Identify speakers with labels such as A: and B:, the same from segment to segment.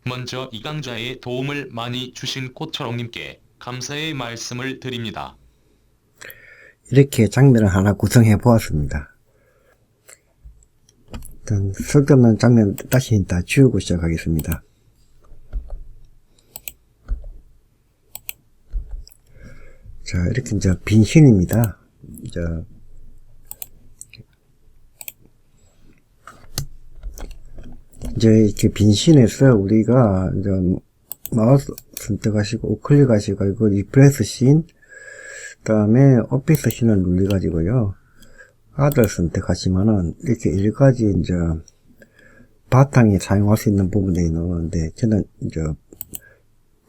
A: 먼저 이 강좌에 도움을 많이 주신 꽃초롱님께 감사의 말씀을 드립니다.
B: 이렇게 장면을 하나 구성해 보았습니다. 일단 쓸데없는 장면 다시 다 지우고 시작하겠습니다. 자, 이렇게 이제 빈신입니다. 이제 이렇게 빈신에서 우리가 이제 마우스 선택하시고 우클릭 하시고 이거 리프레스 씬, 그 다음에 오피스 씬을 눌러가지고요. 아들 선택하시면은 이렇게 1가지 이제 바탕에 사용할 수 있는 부분들이 나오는데 저는 이제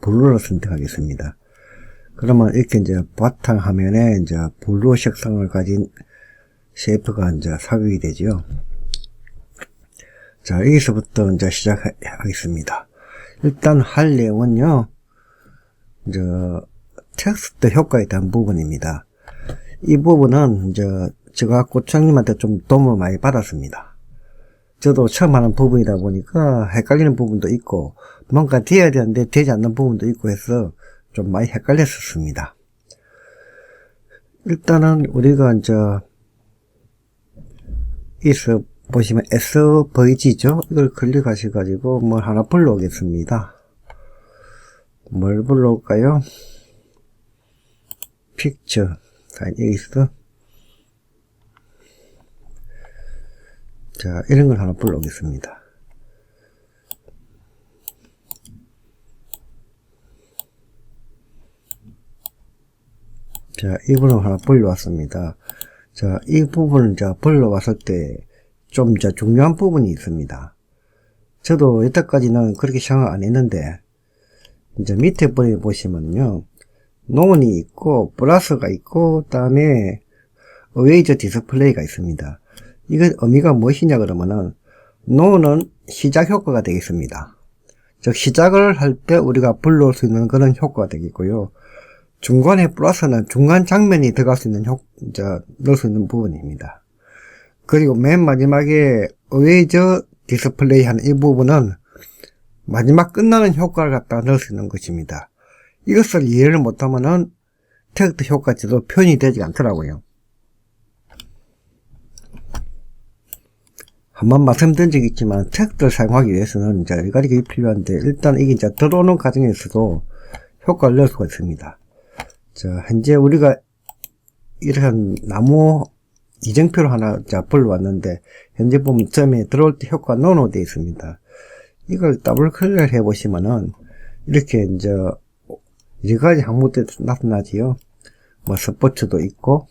B: 블루를 선택하겠습니다. 그러면 이렇게 이제 바탕 화면에 이제 블루 색상을 가진 쉐이프가 이제 삽입이 되죠. 자, 여기서부터 이제 시작하겠습니다. 일단 할 내용은요, 이제 텍스트 효과에 대한 부분입니다. 이 부분은 이제 제가 꽃장님한테 좀 도움을 많이 받았습니다. 저도 처음 하는 부분이다 보니까 헷갈리는 부분도 있고 뭔가 돼야 되는데 되지 않는 부분도 있고 해서 좀 많이 헷갈렸었습니다. 일단은 우리가 이제 이서 보시면 SVG죠? 이걸 클릭하셔가지고 뭐 하나 불러오겠습니다. 뭘 불러올까요? 픽처. 여기서 자, 이런 걸 하나 불러오겠습니다. 자, 이 부분을 하나 불러왔습니다. 자, 이 부분을 이제 불러왔을 때 좀 이제 중요한 부분이 있습니다. 저도 여태까지는 그렇게 생각 안 했는데, 이제 밑에 보시면요, 논이 있고, 플러스가 있고, 그 다음에 어웨이저 디스플레이가 있습니다. 이거 의미가 무엇이냐 그러면은, 논은 시작 효과가 되겠습니다. 즉, 시작을 할 때 우리가 불러올 수 있는 그런 효과가 되겠고요. 중간에 플러스는 중간 장면이 들어갈 수 있는 넣을 수 있는 부분입니다. 그리고 맨 마지막에 어웨이저 디스플레이 하는 이 부분은 마지막 끝나는 효과를 갖다 넣을 수 있는 것입니다. 이것을 이해를 못하면은 텍스트 효과 제대로 표현이 되지 않더라고요. 한번 말씀드린 적이 있지만 텍스트를 사용하기 위해서는 이제 여러 가지 필요한데 일단 이게 이제 들어오는 과정에서도 효과를 넣을 수가 있습니다. 자, 현재 우리가 이런 나무 이정표를 하나 불러왔는데 현재 보면 처음에 들어올 때 효과 노노 되어 있습니다. 이걸 더블 클릭을 해보시면은 이렇게 이제 여러 가지 항목들이 나타나지요. 뭐 스포츠도 있고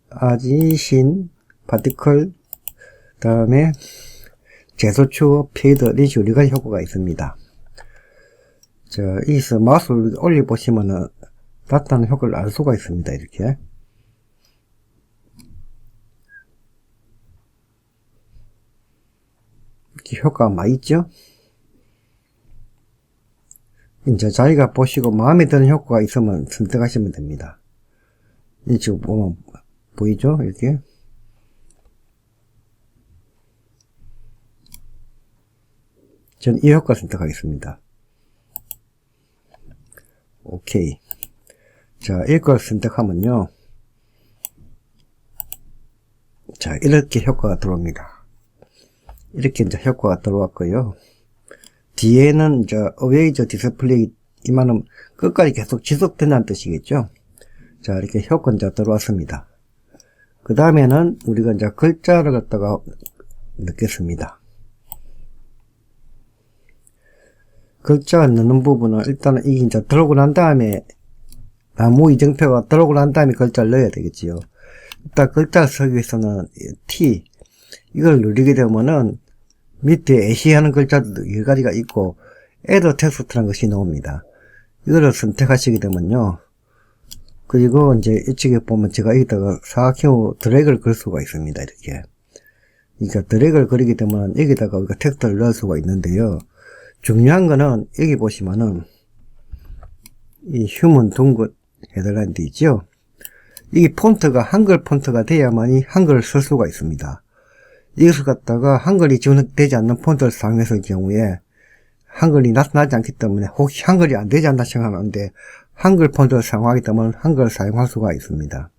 B: 아지신, 파티클, 그 다음에 제소추, 페이드 이런 식으로 여러 가지 효과가 있습니다. 자, 여기서 마우스를 올려보시면은 나타나는 효과를 알 수가 있습니다. 이렇게. 이렇게 효과가 많이 있죠? 이제 자기가 보시고 마음에 드는 효과가 있으면 선택하시면 됩니다. 이 지금 보면 보이죠? 이렇게. 전 이 효과 선택하겠습니다. 오케이. 자, 이걸 선택하면요. 자, 이렇게 효과가 들어옵니다. 이렇게 이제 효과가 들어왔고요. 뒤에는 이제 어웨이저 디스플레이 이만은 끝까지 계속 지속된다는 뜻이겠죠. 자, 이렇게 효과 이제 들어왔습니다. 그 다음에는 우리가 이제 글자를 갖다가 넣겠습니다. 글자 넣는 부분은 일단은 이게 이제 들어오고 난 다음에 나무 이정표가 들어오고 난 다음에 글자를 넣어야 되겠지요. 일단 글자를 쓰기 위해서는 T 이걸 누르게 되면은 밑에 애시하는 글자도 여러 가지가 있고 애더 텍스트라는 것이 나옵니다. 이거를 선택하시게 되면요. 그리고 이제 이쪽에 보면 제가 여기다가 사각형으로 드래그를 걸 수가 있습니다. 이렇게. 그러니까 드래그를 그리게 되면 여기다가 우리가 텍스트를 넣을 수가 있는데요. 중요한 거는 여기 보시면은 이 휴먼 둥글 해달라는 데 있죠. 이게 폰트가 한글 폰트가 돼야만이 한글을 쓸 수가 있습니다. 이것을 갖다가 한글이 지원되지 않는 폰트를 사용했을 경우에 한글이 나타나지 않기 때문에 혹시 한글이 안 되지 않나 생각하는데 한글 폰트를 사용하기 때문에 한글을 사용할 수가 있습니다.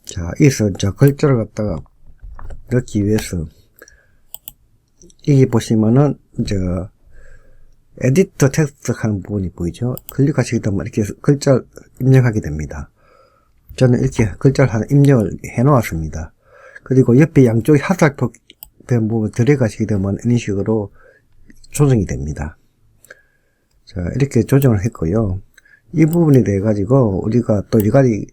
B: 자, 여기서 저 글자를 갖다가 넣기 위해서 여기 보시면은 저 에디터 텍스트 하는 부분이 보이죠? 클릭하시게 되면 이렇게 글자를 입력하게 됩니다. 저는 이렇게 글자를 하나 입력을 해 놓았습니다. 그리고 옆에 양쪽에 화살표 된 부분 들어가시게 되면 이런 식으로 조정이 됩니다. 자, 이렇게 조정을 했고요. 이 부분에 대해 가지고 우리가 또 이 가지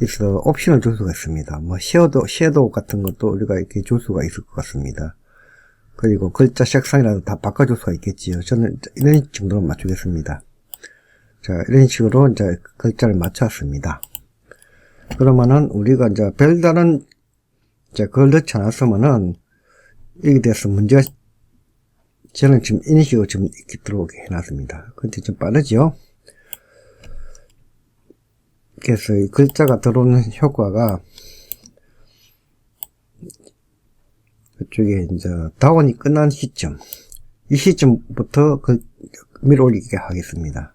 B: 있어 옵션을 줄 수가 있습니다. 뭐 섀도우 같은 것도 우리가 이렇게 줄 수가 있을 것 같습니다. 그리고 글자 색상이라도 다 바꿔줄 수가 있겠지요. 저는 이런 정도로 맞추겠습니다. 자, 이런 식으로 이제 글자를 맞췄습니다. 그러면은 우리가 이제 별다른 이제 그걸 넣지 않았으면은 여기 대해서 문제가 저는 지금 이런 식으로 지금 이렇게 들어오게 해놨습니다. 근데 좀 빠르죠? 그래서 이 글자가 들어오는 효과가 그쪽에 이제 다운이 끝난 시점, 이 시점부터 밀어 올리게 하겠습니다.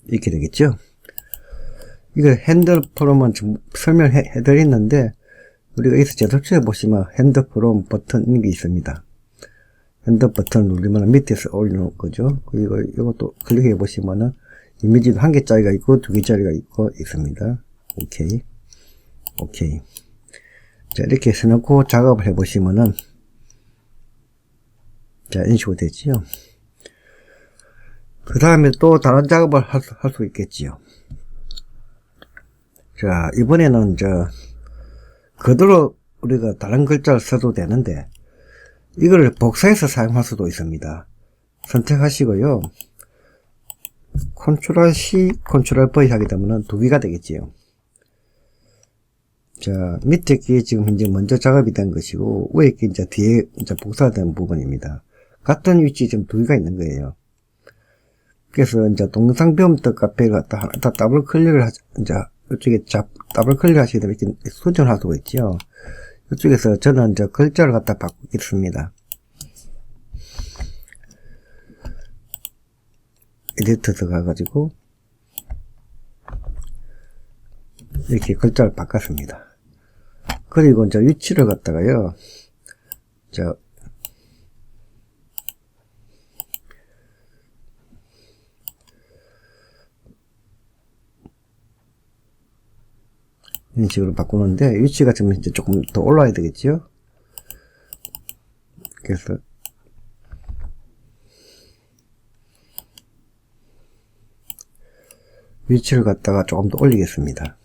B: 이렇게 되겠죠? 이거 핸들 프롬은 좀 설명해 드렸는데 우리가 여기서 제도처에 보시면 핸드 프롬 버튼 있는 게 있습니다. 핸드 버튼 누르면 밑에서 올려놓을 거죠. 그리고 이것도 클릭해 보시면은 이미지도 한 개짜리가 있고 두 개짜리가 있고 있습니다. 오케이. 오케이. 자, 이렇게 해놓고 작업을 해 보시면은 자, 이런 식으로 되지요. 그 다음에 또 다른 작업을 할 수 있겠지요. 자, 이번에는 그대로 우리가 다른 글자를 써도 되는데 이거를 복사해서 사용할 수도 있습니다. 선택하시고요. Ctrl C, Ctrl V 하게 되면 두 개가 되겠지요. 자, 밑에 게 지금 이제 먼저 작업이 된 것이고 위에 게 이제 뒤에 이제 복사된 부분입니다. 같은 위치에 지금 두 개가 있는 거예요. 그래서 이제 동영상 배움터 카페를 갖다 하나 더블 클릭을 이제 이쪽에 더블 클릭 하시게 되면 이렇게 수정할 수가 있죠. 이쪽에서 저는 이제 글자를 갖다 바꾸겠습니다. 에디터 들어가가지고 이렇게 글자를 바꿨습니다. 그리고 이제 위치를 갖다가요, 이런 식으로 바꾸는데 위치가 좀 이제 조금 더 올라야 되겠죠. 그래서 위치를 갖다가 조금 더 올리겠습니다.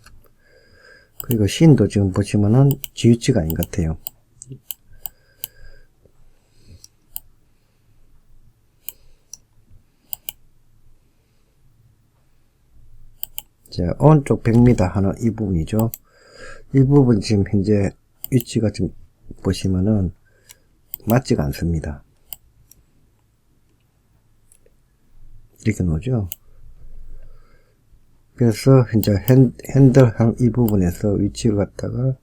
B: 그리고 신도 지금 보시면은 지위치가 아닌 것 같아요. 자, 오른쪽 100m 하는 이 부분이죠. 이 부분 지금 현재 위치가 지금 보시면은 맞지가 않습니다. 이렇게 놓죠. 그래서 이제 핸들 이 부분에서 위치를 갖다가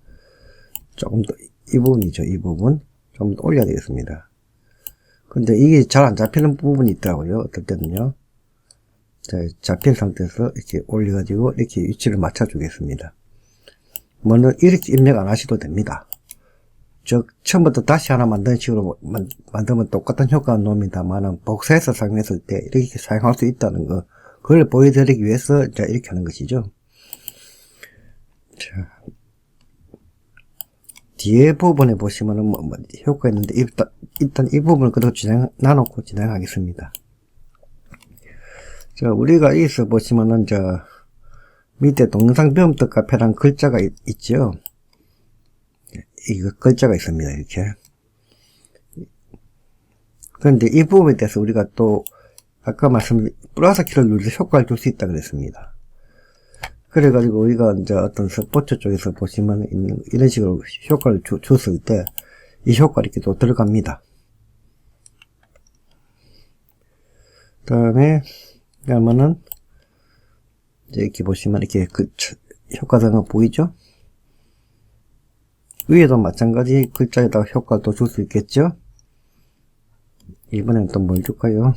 B: 조금 더 이 부분이죠. 이 부분 좀 더 올려야 되겠습니다. 근데 이게 잘 안 잡히는 부분이 있더라고요. 어떨 때는요. 자, 잡힌 상태에서 이렇게 올려가지고 이렇게 위치를 맞춰 주겠습니다. 뭐는 이렇게 입력 안 하셔도 됩니다. 처음부터 다시 하나 만드는 식으로 만들면 똑같은 효과가 나옵니다만 복사해서 사용했을 때 이렇게 사용할 수 있다는 거, 그걸 보여드리기 위해서 자, 이렇게 하는 것이죠. 자, 뒤에 부분에 보시면은 뭐 효과가 있는데 일단 이 부분을 그대로 나눠놓고 진행하겠습니다. 자, 우리가 여기서 보시면은 밑에 동영상 배움터 카페라는 글자가 있죠. 이거 글자가 있습니다. 이렇게. 그런데 이 부분에 대해서 우리가 또 아까 말씀드린 플러스 키를 눌러서 효과를 줄 수 있다 그랬습니다. 그래가지고 우리가 이제 어떤 스포츠 쪽에서 보시면 있는 이런 식으로 효과를 줬을 때 이 효과 이렇게 또 들어갑니다. 그 다음에 그러면은 이제 이렇게 보시면 이렇게 효과상은 보이죠? 위에도 마찬가지 글자에다가 효과를 또 줄 수 있겠죠. 이번엔 또 뭘 줄까요?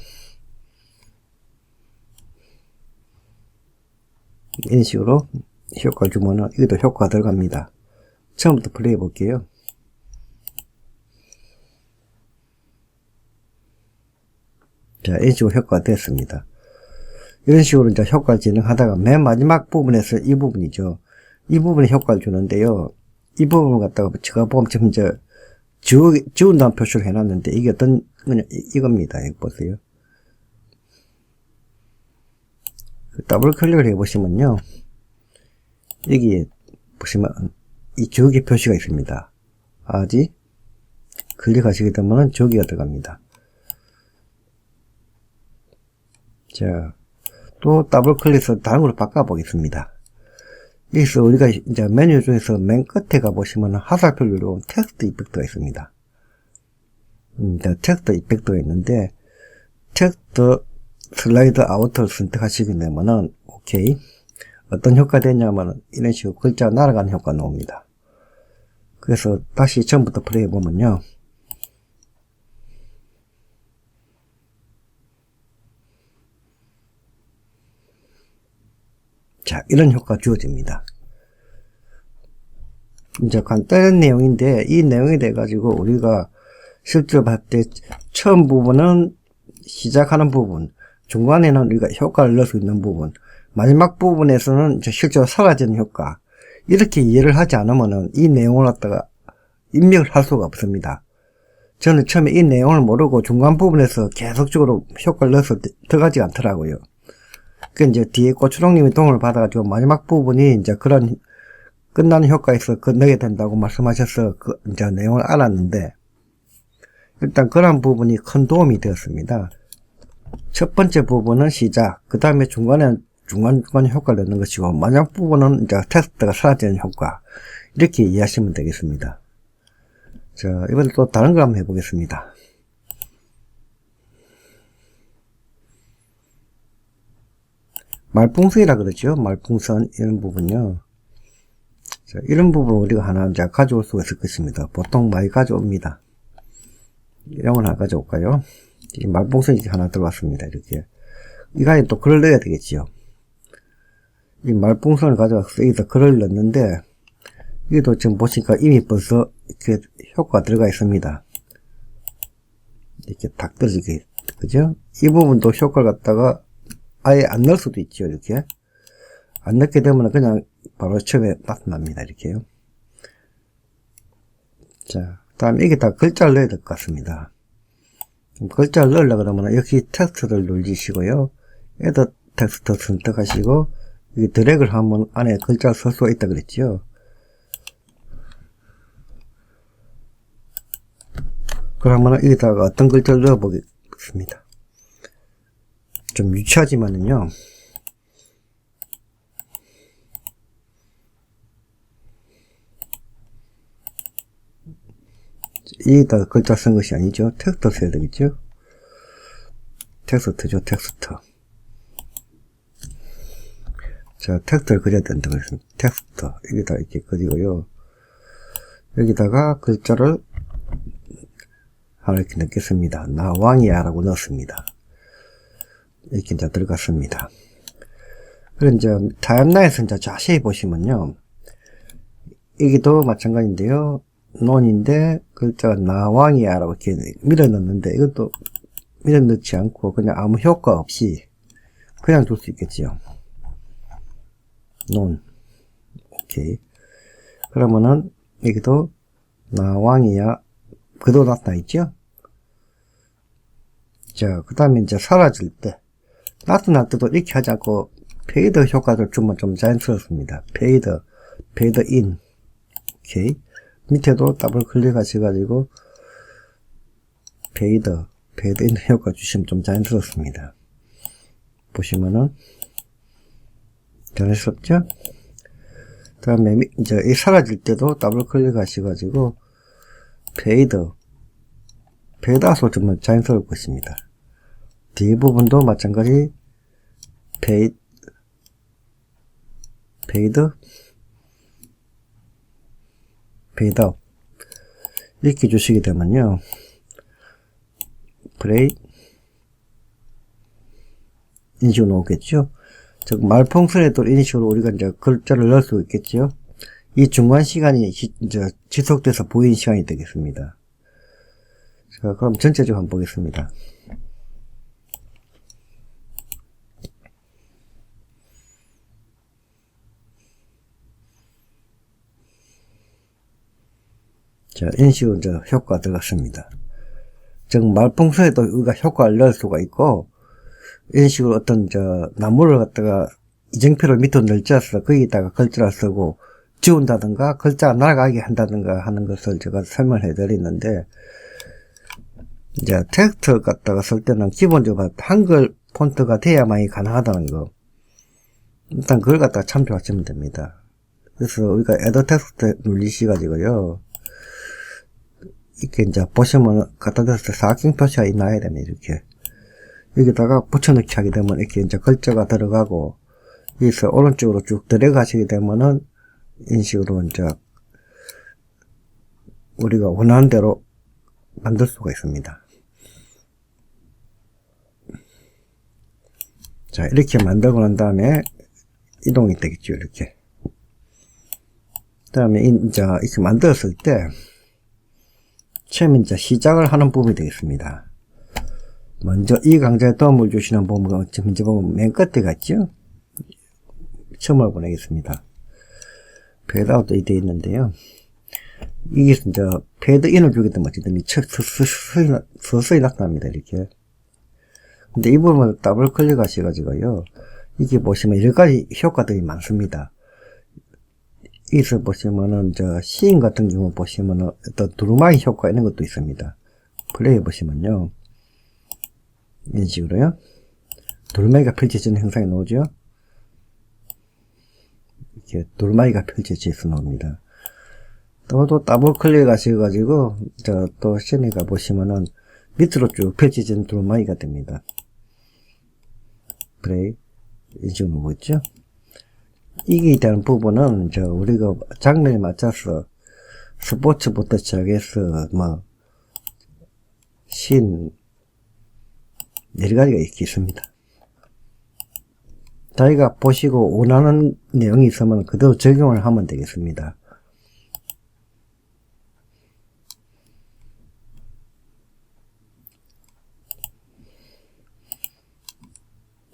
B: 이런 식으로 효과를 주면은 여기도 효과가 들어갑니다. 처음부터 플레이 해 볼게요. 자, 이런 식으로 효과가 됐습니다. 이런 식으로 이제 효과를 진행하다가 맨 마지막 부분에서 이 부분이죠. 이 부분에 효과를 주는데요. 이 부분을 갖다가 제가 보면 지금 이제 지운다는 표시를 해놨는데 이게 어떤 그냥 이겁니다. 이거 보세요. 더블 클릭을 해보시면요. 여기 보시면 이 지우개 표시가 있습니다. 아지 클릭하시게 되면 지우개가 들어갑니다. 자, 또 더블 클릭해서 다른 걸로 바꿔보겠습니다. 여기서 우리가 이제 메뉴 중에서 맨 끝에 가보시면 화살표를 누르면 텍스트 이펙트가 있습니다. 텍스트 이펙트가 있는데, 텍스트 슬라이드 아웃을 선택하시게 되면은, 오케이. 어떤 효과가 되냐면은, 이런 식으로 글자가 날아가는 효과가 나옵니다. 그래서 다시 처음부터 플레이 해보면요. 자, 이런 효과가 주어집니다. 이제 간단한 내용인데, 이 내용에 대해 가지고 우리가 실제로 봤을 때, 처음 부분은 시작하는 부분, 중간에는 우리가 효과를 넣을 수 있는 부분, 마지막 부분에서는 이제 실제로 사라지는 효과, 이렇게 이해를 하지 않으면은 이 내용을 갖다가 입력을 할 수가 없습니다. 저는 처음에 이 내용을 모르고 중간 부분에서 계속적으로 효과를 넣어서 들어가지 않더라고요. 그 이제 뒤에 고추롱님이 도움을 받아가지고 마지막 부분이 이제 그런 끝나는 효과에서 건너게 된다고 말씀하셔서 이제 내용을 알았는데, 일단 그런 부분이 큰 도움이 되었습니다. 첫 번째 부분은 시작, 그 다음에 중간에 중간 효과를 넣는 것이고, 마지막 부분은 이제 텍스트가 사라지는 효과, 이렇게 이해하시면 되겠습니다. 자, 이번에 또 다른 거 한번 해보겠습니다. 말풍선이라 그러죠. 말풍선 이런 부분요. 자, 이런 부분을 우리가 하나 이제 가져올 수가 있을 것입니다. 보통 많이 가져옵니다. 이런 걸 하나 가져올까요? 이 말풍선이 하나 들어왔습니다. 이렇게. 이 안에 또 글을 넣어야 되겠지요. 이 말풍선을 가져와서 여기다 글을 넣는데, 여기도 지금 보시니까 이미 벌써 이렇게 효과가 들어가 있습니다. 이렇게 탁 떨어지게, 그죠? 이 부분도 효과를 갖다가 아예 안 넣을 수도 있죠. 이렇게. 안 넣게 되면 그냥 바로 처음에 나타납니다. 이렇게요. 자, 다음에 여기다 글자를 넣어야 될 것 같습니다. 글자를 넣으려고 그러면 여기 텍스트를 눌리시고요. 에더 텍스트 선택하시고, 여기 드래그를 하면 안에 글자를 쓸 수가 있다 그랬죠. 그러면 여기다가 어떤 글자를 넣어보겠습니다. 좀 유치하지만은요. 여기다가 글자 쓴 것이 아니죠. 텍스트 써야 되겠죠. 텍스트죠. 텍스트. 자, 텍스트를 그려야 된다고 했습니다. 텍스트. 여기다 이렇게 그리고요. 여기다가 글자를 하나 이렇게 넣겠습니다. 나 왕이야 라고 넣었습니다. 이렇게 이제 들어갔습니다. 그럼 이제 타임라인에서 이제 자세히 보시면요. 여기도 마찬가지인데요. 논인데 글자가 나 왕이야 라고 이렇게 밀어 넣는데, 이것도 밀어 넣지 않고 그냥 아무 효과 없이 그냥 둘 수 있겠지요. 논. 오케이. 그러면은 여기도 나 왕이야 그도 나타나 있죠. 자, 그 다음에 이제 사라질 때, 나타날 때도 이렇게 하지 않고 페이드 효과를 주면 좀 자연스럽습니다. 페이드 인. 오케이. 밑에도 더블 클릭하셔가지고 페이드 인 효과 주시면 좀 자연스럽습니다. 보시면은 자연스럽죠? 그 다음에 이제 이 사라질 때도 더블 클릭하셔가지고 페이드 아웃을 주면 자연스러울 것입니다. 뒷부분도 마찬가지 페이드 아웃 이렇게 주시게 되면요. 플레이. 이런 식으로 나오겠죠. 즉, 말풍선에도 이런 식으로 우리가 이제 글자를 넣을 수 있겠죠. 이 중간 시간이 이제 지속돼서 보이는 시간이 되겠습니다. 자, 그럼 전체적으로 한번 보겠습니다. 자, 이런 식으로 이제 효과가 들어갔습니다. 즉, 말풍선에도 우리가 효과를 넣을 수가 있고, 이런 식으로 어떤 나무를 갖다가 이정표를 밑으로 널쳐서 거기다가 글자를 쓰고 지운다든가 글자가 날아가게 한다든가 하는 것을 제가 설명을 해드렸는데, 이제 텍스트를 갖다가 쓸 때는 기본적으로 한글 폰트가 돼야만이 가능하다는 거. 일단 그걸 갖다가 참조하시면 됩니다. 그래서 우리가 에더 텍스트 눌리시가지고요. 이렇게 이제 보시면 갖다 댔을 때 사각형 표시가 나야 됩니다. 이렇게. 여기다가 붙여넣기 하게 되면 이렇게 이제 글자가 들어가고, 여기서 오른쪽으로 쭉 들어가시게 되면은, 이런 식으로 이제, 우리가 원하는 대로 만들 수가 있습니다. 자, 이렇게 만들고 난 다음에, 이동이 되겠죠, 이렇게. 그 다음에, 이제, 이렇게 만들었을 때, 처음에 이제 시작을 하는 부분이 되겠습니다. 먼저 이 강좌에 도움을 주시는 부분은 먼저 보면 맨 끝에 갔죠? 처음으로 보내겠습니다. 패드아웃도 되어 있는데요. 이게 이제 패드인을 주게 되면 어쨌든 서서히 나타납니다. 이렇게. 근데 이 부분을 더블 클릭하셔가지고요. 이게 보시면 여러 가지 효과들이 많습니다. 여기서 보시면은 시인 같은 경우 보시면은 어떤 두루마기 효과 이런 것도 있습니다. 플레이 보시면요. 이런 식으로요. 두루마기가 펼쳐지는 형상이 나오죠. 이렇게 두루마기가 펼쳐져서 나옵니다. 또 더블 클릭 하셔가지고 또 시내가 보시면은 밑으로 쭉 펼쳐지는 두루마기가 됩니다. 플레이 이런 식으로 나오겠죠. 이게 되는 부분은 우리가 장르에 맞춰서 스포츠부터 시작해서 여러 가지가 있겠습니다. 자기가 보시고 원하는 내용이 있으면 그대로 적용을 하면 되겠습니다.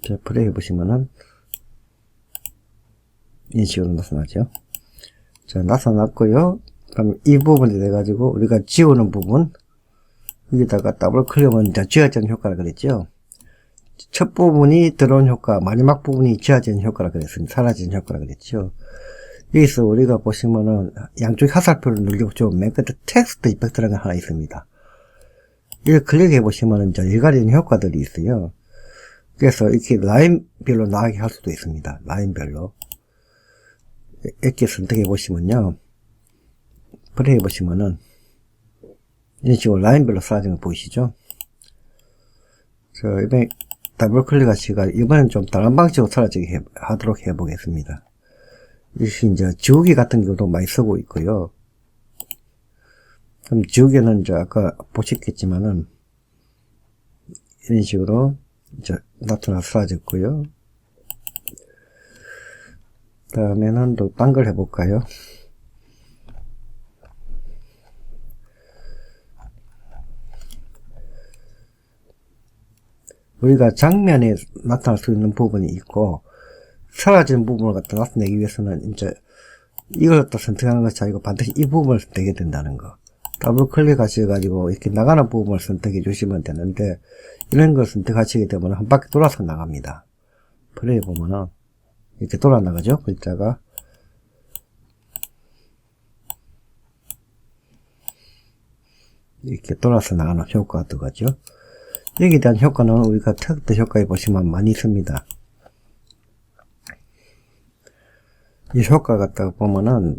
B: 자, 플레이 해보시면은 이런 식으로 나타나죠. 자, 나타났고요. 그럼 이 부분이 돼가지고 우리가 지우는 부분, 여기다가 더블 클릭하면 지워지는 효과를 그랬죠. 첫 부분이 들어온 효과, 마지막 부분이 지워지는 효과를 그랬습니다. 사라지는 효과를 그랬죠. 여기서 우리가 보시면은 양쪽 화살표를 눌리고 맨 끝에 텍스트 이펙트라는 게 하나 있습니다. 이걸 클릭해 보시면은 여러 가지 효과들이 있어요. 그래서 이렇게 라인별로 나가게 할 수도 있습니다. 라인별로. 이렇게 선택해 보시면요. 플레이 보시면은 이런 식으로 라인별로 사라지는 거 보이시죠? 이번에 더블 클릭 하시고 이번엔 좀 다른 방식으로 사라지게 하도록 해보겠습니다. 이것이 이제 지우개 같은 경우도 많이 쓰고 있고요. 그럼 지우개는 아까 보셨겠지만은 이런 식으로 나타나 사라졌고요. 다음에는 또 딴 걸 해볼까요? 우리가 장면에 나타날 수 있는 부분이 있고, 사라지는 부분을 갖다 나타내기 위해서는 이걸 갖다 선택하는 것이 아니고 반드시 이 부분을 선택해야 된다는 거. 더블 클릭 하셔가지고 이렇게 나가는 부분을 선택해 주시면 되는데, 이런 걸 선택하시게 되면 한 바퀴 돌아서 나갑니다. 플레이 보면은 이렇게 돌아 나가죠, 글자가. 이렇게 돌아서 나가는 효과가 들어가죠. 여기에 대한 효과는 우리가 텍스트 효과에 보시면 많이 있습니다. 이 효과 같다가 보면은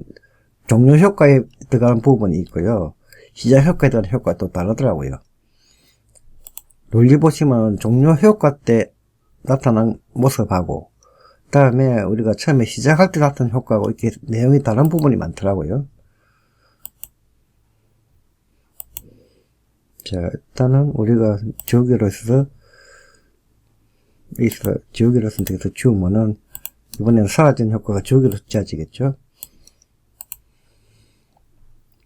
B: 종료 효과에 들어가는 부분이 있고요. 시작 효과에 들어가는 효과가 또 다르더라고요. 논리 보시면 종료 효과 때 나타난 모습하고, 그 다음에 우리가 처음에 시작할 때 나타난 효과하고 이렇게 내용이 다른 부분이 많더라고요. 자, 일단은 우리가 지우개로서 지우개를 선택해서 지우면은 이번에는 사라진 효과가 지우개로 지워지겠죠.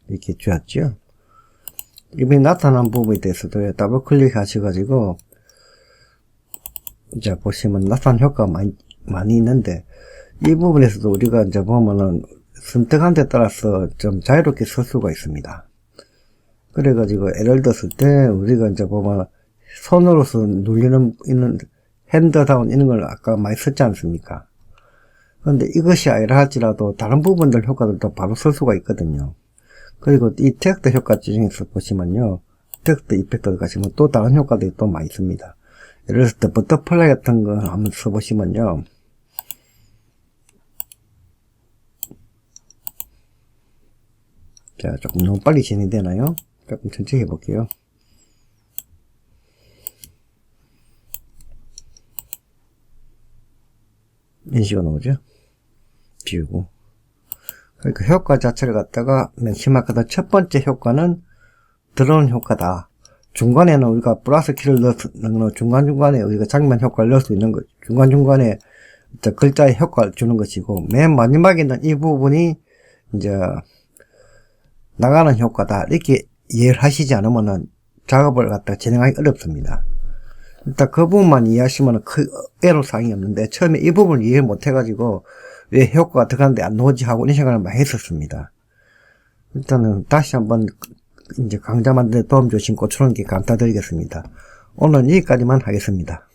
B: 이렇게 지웠죠. 이번에 나타난 부분에 대해서도 더블 클릭 하셔가지고 자, 보시면 나타난 효과가 많이 있는데, 이 부분에서도 우리가 이제 보면은 선택한 데 따라서 좀 자유롭게 쓸 수가 있습니다. 그래가지고 예를 들었을 때 우리가 이제 보면 손으로서 눌리는 있는 핸드다운 이런 걸 아까 많이 썼지 않습니까? 그런데 이것이 아니라 할지라도 다른 부분들 효과들도 바로 쓸 수가 있거든요. 그리고 이 텍스트 효과 중에서 보시면요, 텍스트 이펙트 가시면 또 다른 효과들이 또 많이 있습니다. 예를 들어서 버터플라이 같은 거 한번 써보시면요, 자, 조금 너무 빨리 진행되나요? 조금 천천히 해볼게요. 인식어 나오죠? 비우고. 그러니까 효과 자체를 갖다가 명심하거든. 첫 번째 효과는 들어오는 효과다. 중간에는 우리가 플러스 키를 넣는 거, 중간중간에 우리가 장면 효과를 넣을 수 있는 거, 중간중간에 글자의 효과를 주는 것이고, 맨 마지막에는 이 부분이 이제 나가는 효과다. 이렇게 이해를 하시지 않으면은 작업을 갖다 진행하기 어렵습니다. 일단 그 부분만 이해하시면 애로사항이 없는데, 처음에 이 부분을 이해 못해가지고 왜 효과가 들어가는데 안 나오지 하고 이런 생각을 많이 했었습니다. 일단은 다시 한번 이제 강좌 만드는 데 도움 주신 고추론께 감사드리겠습니다. 오늘은 여기까지만 하겠습니다.